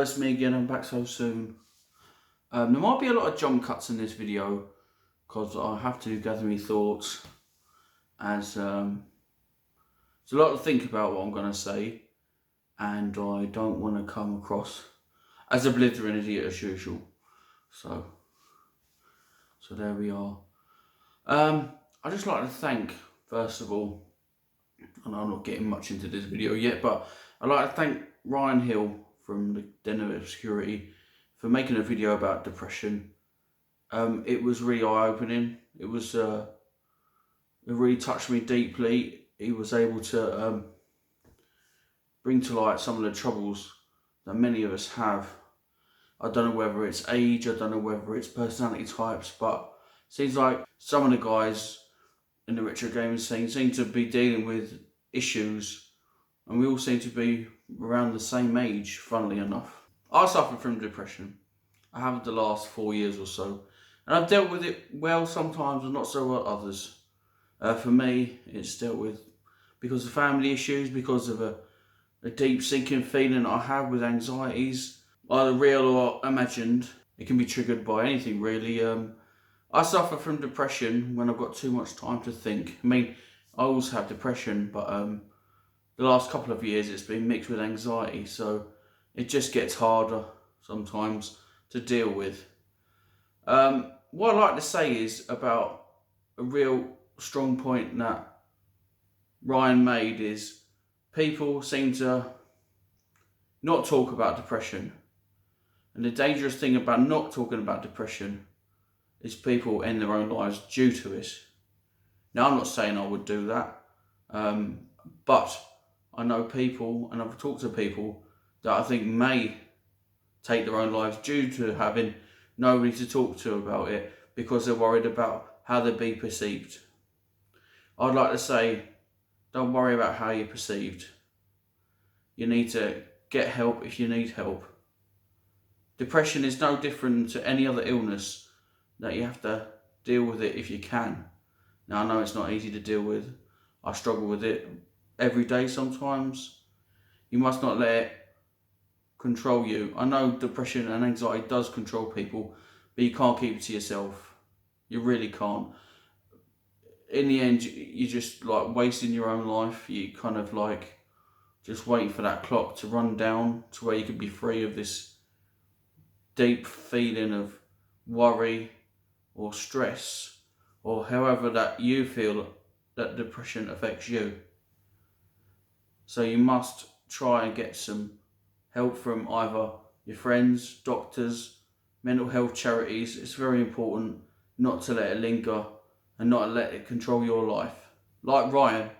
Hello, it's me again. I'm back so soon. There might be a lot of jump cuts in this video because I have to gather my thoughts, as it's a lot to think about what I'm going to say, and I don't want to come across as a blithering idiot as usual. So there we are. I'd just like to thank, first of all, and I'm not getting much into this video yet, but I'd like to thank Ryan Hill from the Den Of Obscurity for making a video about depression. It was really eye-opening. It really touched me deeply. He was able to bring to light some of the troubles that many of us have. I don't know whether it's age, I don't know whether it's personality types, but it seems like some of the guys in the retro gaming scene seem to be dealing with issues, and we all seem to be around the same age, funnily enough. I suffer from depression. I have the last 4 years or so, and I've dealt with it well sometimes and not so well others. For me, it's dealt with because of family issues, because of a deep sinking feeling I have with anxieties, either real or imagined. It can be triggered by anything really. I suffer from depression when I've got too much time to think. I mean, I always have depression, but the last couple of years it's been mixed with anxiety, so it just gets harder sometimes to deal with. What I'd like to say is about a real strong point that Ryan made is people seem to not talk about depression. And the dangerous thing about not talking about depression is people end their own lives due to it. Now, I'm not saying I would do that, but I know people, and I've talked to people that I think may take their own lives due to having nobody to talk to about it because they're worried about how they'll be perceived. I'd like to say, don't worry about how you're perceived. You need to get help if you need help. Depression is no different to any other illness, that you have to deal with it if you can. Now, I know it's not easy to deal with. I struggle with it every day sometimes. You must not let it control you. I know depression and anxiety does control people, but you can't keep it to yourself. You really can't. In the end, you're just like wasting your own life. You kind of like just waiting for that clock to run down to where you can be free of this deep feeling of worry or stress, or however that you feel that depression affects you. So you must try and get some help from either your friends, doctors, mental health charities. It's very important not to let it linger and not let it control your life. Like Ryan,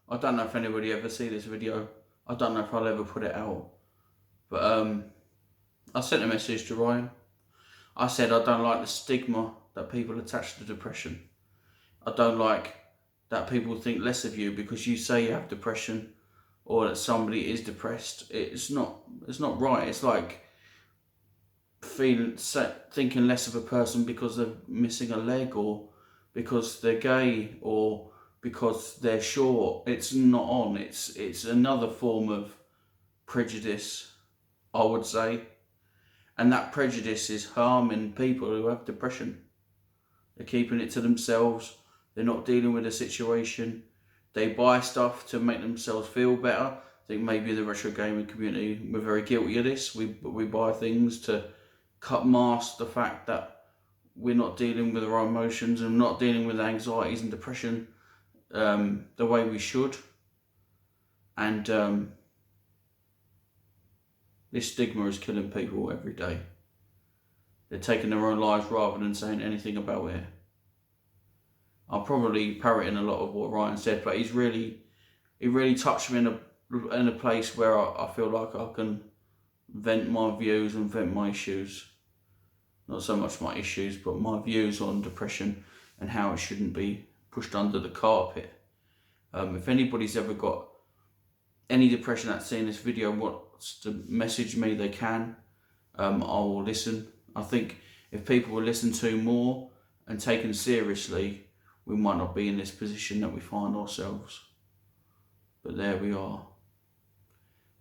I don't know if anybody ever see this video. I don't know if I'll ever put it out. But I sent a message to Ryan. I said I don't like the stigma that people attach to depression. I don't like that people think less of you because you say you have depression, or that somebody is depressed. It's not right. It's like thinking less of a person because they're missing a leg, or because they're gay, or because they're short. It's not on. It's another form of prejudice, I would say. And that prejudice is harming people who have depression. They're keeping it to themselves. They're not dealing with the situation. They buy stuff to make themselves feel better. I think maybe the retro gaming community, we're very guilty of this. We buy things to mask the fact that we're not dealing with our emotions and not dealing with anxieties and depression the way we should. And this stigma is killing people every day. They're taking their own lives rather than saying anything about it. I'm probably parroting a lot of what Ryan said, but he really touched me in a place where I feel like I can vent my views and vent my issues. Not so much my issues, but my views on depression and how it shouldn't be pushed under the carpet. If anybody's ever got any depression that's seeing this video wants to message me, they can. I will listen. I think if people were listened to more and taken seriously, we might not be in this position that we find ourselves. But there we are.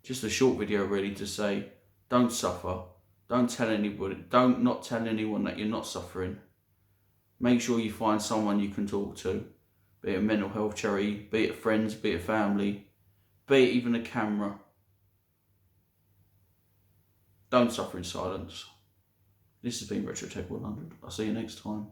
Just a short video really to say, Don't suffer. Don't tell anybody. Don't not tell anyone that you're not suffering. Make sure you find someone you can talk to, be it a mental health charity, be it friends, be it family, be it even a camera. Don't suffer in silence. This has been Retro Tech 100. I'll see you next time.